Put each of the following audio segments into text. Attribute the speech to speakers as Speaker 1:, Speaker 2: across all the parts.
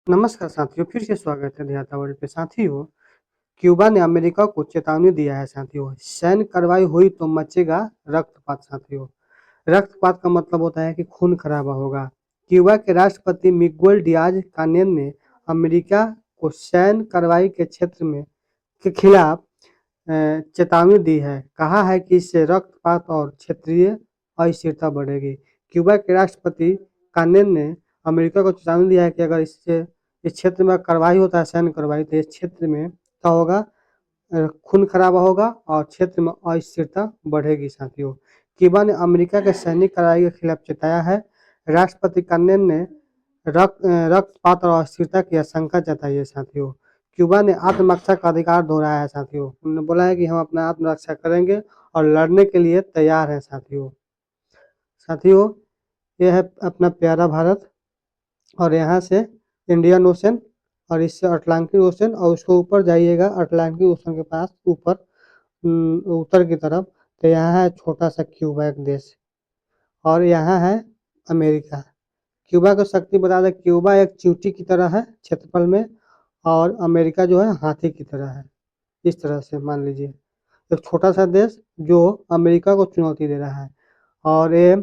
Speaker 1: नमस्कार साथियों, फिर से स्वागत है ध्याता वर्ल्ड पे। साथियों, क्यूबा ने अमेरिका को चेतावनी दिया है साथियों, सैन्य कार्रवाई हुई तो मचेगा रक्तपात साथियों। रक्तपात का मतलब होता है कि खून खराबा होगा। क्यूबा के राष्ट्रपति मिगुएल डियाज कानेल ने अमेरिका को सैन्य कार्रवाई के क्षेत्र में के खिलाफ चेतावनी दी है। कहा है कि इससे रक्तपात और क्षेत्रीय अस्थिरता बढ़ेगी। क्यूबा के राष्ट्रपति कानेल ने अमेरिका को चेतावनी दिया है कि अगर इस क्षेत्र में कार्रवाई होता है, सैन्य कार्रवाई, तो इस क्षेत्र में क्या होगा, खून खराबा होगा और क्षेत्र में अस्थिरता बढ़ेगी साथियों। क्यूबा ने अमेरिका के सैनिक कार्रवाई के खिलाफ चेताया है। राष्ट्रपति कानेल ने रक्तपात और अस्थिरता की आशंका जताई है साथियों। क्यूबा ने आत्मरक्षा का अधिकार दोहराया है साथियों। उन्होंने बोला है कि हम अपना आत्मरक्षा करेंगे और लड़ने के लिए तैयार हैं साथियों। साथियों, यह है अपना प्यारा भारत, और यहाँ से इंडियन ओशन, और इससे अटलांटिक ओशन, और उसको ऊपर जाइएगा अटलांटिक ओशन के पास ऊपर उत्तर की तरफ, तो यहाँ है छोटा सा क्यूबा एक देश, और यहाँ है अमेरिका। क्यूबा की शक्ति बता दें, क्यूबा एक चींटी की तरह है क्षेत्रफल में, और अमेरिका जो है हाथी की तरह है। इस तरह से मान लीजिए एक छोटा सा देश जो अमेरिका को चुनौती दे रहा है। और ये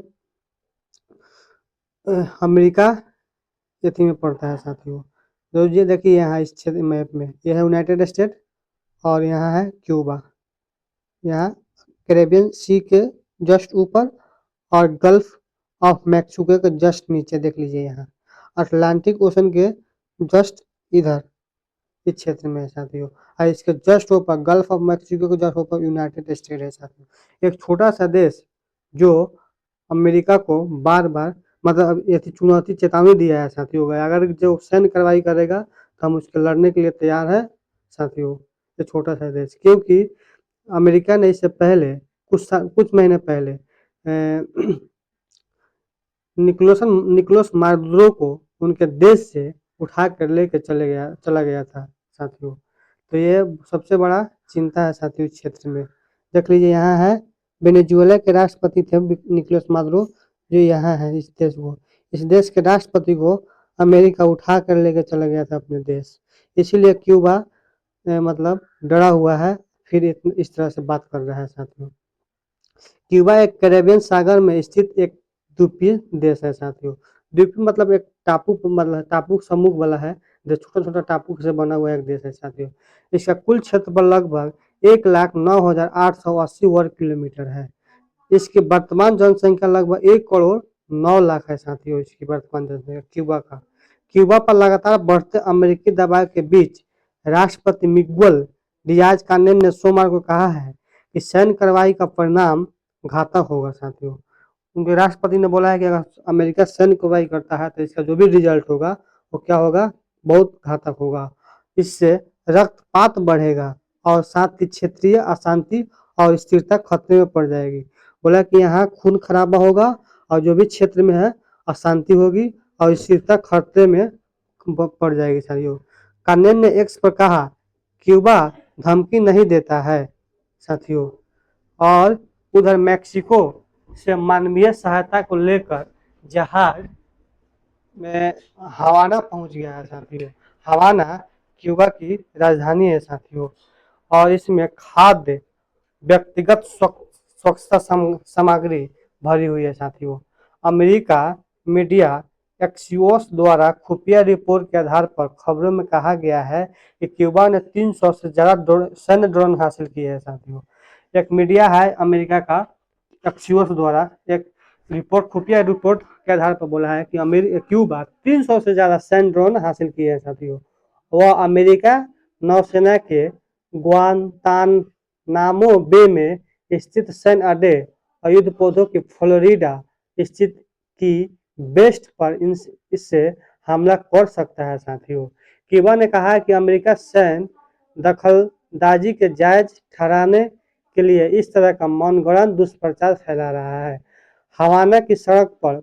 Speaker 1: अमेरिका इसी में पड़ता है साथियों। तो ये देखिए यहाँ इस क्षेत्र मैप में यह है यूनाइटेड स्टेट, और यहाँ है क्यूबा। यहाँ कैरेबियन सी के जस्ट ऊपर, और गल्फ ऑफ मैक्सिको के जस्ट नीचे देख लीजिए, यहाँ अटलांटिक ओशन के जस्ट इधर इस क्षेत्र में है साथियों। और इसके जस्ट ऊपर गल्फ ऑफ मैक्सिको के जस्ट ऊपर यूनाइटेड स्टेट है साथियों। एक छोटा सा देश जो अमेरिका को बार बार मतलब ये चुनौती चेतावनी दिया है साथियों। अगर जो सैन्य कार्रवाई करेगा तो हम उसके लड़ने के लिए तैयार है साथियों। ये छोटा सा देश, क्योंकि अमेरिका ने इससे पहले कुछ महीने पहले निकोलस मादुरो को उनके देश से उठा कर लेकर चला गया था साथियों। तो ये सबसे बड़ा चिंता है साथियों इस क्षेत्र में। देख लीजिए यहाँ है वेनेजुएला के राष्ट्रपति थे निकोलस मादुरो, जो यहाँ है इस देश के राष्ट्रपति को अमेरिका उठा कर लेकर चला गया था अपने देश। इसीलिए क्यूबा मतलब डरा हुआ है, फिर इस तरह से बात कर रहा है साथियों। क्यूबा एक कैरेबियन सागर में स्थित एक द्वीपीय देश है साथियों। द्वीपीय मतलब एक टापू, मतलब टापू समूह वाला है, जो छोटा छोटा टापू से बना हुआ एक देश है साथियों। इसका कुल क्षेत्रफल लगभग 1,09,880 वर्ग किलोमीटर है। इसकी वर्तमान जनसंख्या लगभग 1,09,00,000 है साथियों। इसकी वर्तमान जनसंख्या क्यूबा का। क्यूबा पर लगातार बढ़ते अमेरिकी दबाव के बीच राष्ट्रपति मिगुएल डियाज कानेल ने सोमवार को कहा है कि सैन्य कार्रवाई का परिणाम घातक होगा साथियों। उनके राष्ट्रपति ने बोला है कि अगर अमेरिका सैन्य कार्रवाई करता है तो इसका जो भी रिजल्ट होगा वो क्या होगा, बहुत घातक होगा। इससे रक्तपात बढ़ेगा और साथ ही क्षेत्रीय अशांति और स्थिरता खतरे में पड़ जाएगी। बोला कि यहाँ खून खराबा होगा और जो भी क्षेत्र में है अशांति होगी और स्थिरता खतरे में पड़ जाएगी साथियों। कानेल ने एक्स पर कहा, क्यूबा धमकी नहीं देता है साथियों। और उधर मैक्सिको से मानवीय सहायता को लेकर जहाज में हवाना पहुंच गया है साथियों। हवाना क्यूबा की राजधानी है साथियों, और इसमें खाद्य, व्यक्तिगत स्वच्छता सामग्री भरी हुई है साथियों। अमेरिका मीडिया एक्सियोस द्वारा खुफिया रिपोर्ट के आधार पर खबरों में कहा गया है कि क्यूबा ने 300 से ज्यादा सैन्य ड्रोन हासिल किए हैं साथियों। एक मीडिया है अमेरिका का, एक्सियोस द्वारा एक रिपोर्ट, खुफिया रिपोर्ट के आधार पर बोला है कि क्यूबा 300 से ज्यादा सैन्य ड्रोन हासिल किए हैं साथियों। वह अमेरिका नौसेना के ग्वांतानामो बे में स्थित सैन्य अड्डे और युद्ध पौधों की फ्लोरिडा स्थित की बेस्ट पर इससे हमला कर सकता है साथियों। क्यूबा ने कहा है कि अमेरिका सैन्य दखलंदाजी के जायज ठहराने के लिए इस तरह का मनगढ़ंत दुष्प्रचार फैला रहा है। हवाना की सड़क पर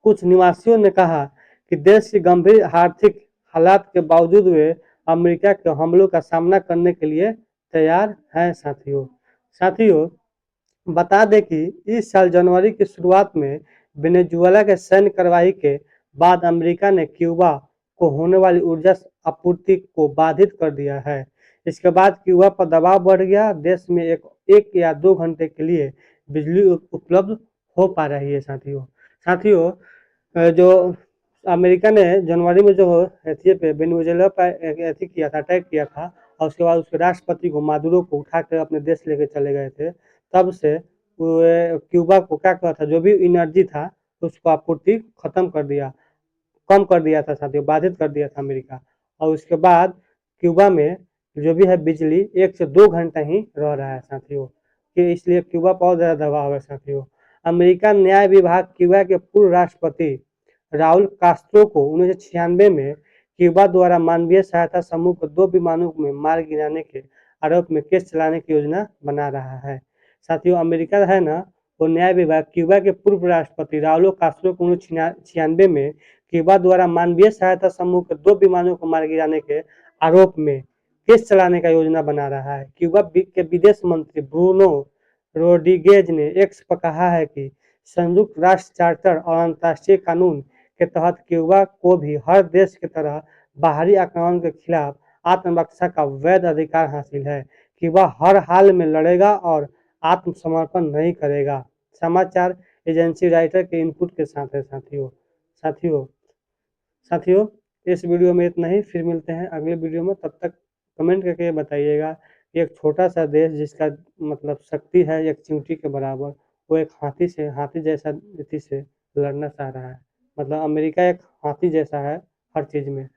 Speaker 1: कुछ निवासियों ने कहा कि देश की गंभीर आर्थिक हालात के बावजूद वे अमेरिका के हमलों का सामना करने के लिए तैयार हैं साथियों। साथियों, बता दें कि इस साल जनवरी की शुरुआत में वेनेजुएला के सैन्य कार्रवाई के बाद अमेरिका ने क्यूबा को होने वाली ऊर्जा आपूर्ति को बाधित कर दिया है। इसके बाद क्यूबा पर दबाव बढ़ गया, देश में एक या 2 घंटे के लिए बिजली उपलब्ध हो पा रही है साथियों। साथियों, जो अमेरिका ने जनवरी में जो एथी पे वेनेजुएला पर एथी किया था, अटैक किया था, और उसके बाद उसके राष्ट्रपति को मादुरो को उठा कर अपने देश लेके चले गए थे। तब से क्यूबा को क्या कहा था, जो भी एनर्जी था उसको आपूर्ति खत्म कर दिया, कम कर दिया था साथियों, बाधित कर दिया था अमेरिका। और उसके बाद क्यूबा में जो भी है बिजली 1 से 2 घंटा ही रह रहा है साथियों, कि इसलिए क्यूबा बहुत ज़्यादा दबाव है साथियों। अमेरिका न्याय विभाग क्यूबा के पूर्व राष्ट्रपति राउल कास्त्रो को 1996 में क्यूबा द्वारा मानवीय सहायता समूह को 2 विमानों में मार गिराने के आरोप में केस चलाने की योजना बना रहा है। साथियों, अमेरिका है ना, वो न्याय विभाग क्यूबा के पूर्व राष्ट्रपति राउल कास्त्रो को 1996 में क्यूबा द्वारा मानवीय सहायता समूह के 2 विमानों को मार गिराने के आरोप में केस चलाने का योजना बना रहा है। क्यूबा के विदेश मंत्री ब्रूनो रोड्रिगेज ने एक्स पर कहा है कि संयुक्त राष्ट्र चार्टर और अंतर्राष्ट्रीय कानून के तहत क्यूबा को भी हर देश की तरह बाहरी आक्रमण के खिलाफ आत्मरक्षा का वैध अधिकार हासिल है। क्यूबा हर हाल में लड़ेगा और आत्मसमर्पण नहीं करेगा। समाचार एजेंसी राइटर के इनपुट के साथ है साथियों। साथियों साथियों इस वीडियो में इतना ही, फिर मिलते हैं अगले वीडियो में। तब तक कमेंट करके बताइएगा कि एक छोटा सा देश जिसका मतलब शक्ति है एक चींटी के बराबर, वो एक हाथी जैसा नीति से लड़ना चाह रहा है। मतलब अमेरिका एक हाथी जैसा है हर चीज़ में।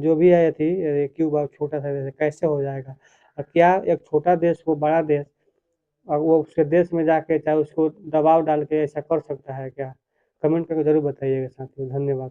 Speaker 1: जो भी है थी क्यूबा छोटा सा देश कैसे हो जाएगा? क्या एक छोटा देश को बड़ा देश और वो उसके देश में जाके चाहे उसको दबाव डाल के ऐसा कर सकता है क्या? कमेंट करके ज़रूर बताइएगा साथियों। धन्यवाद।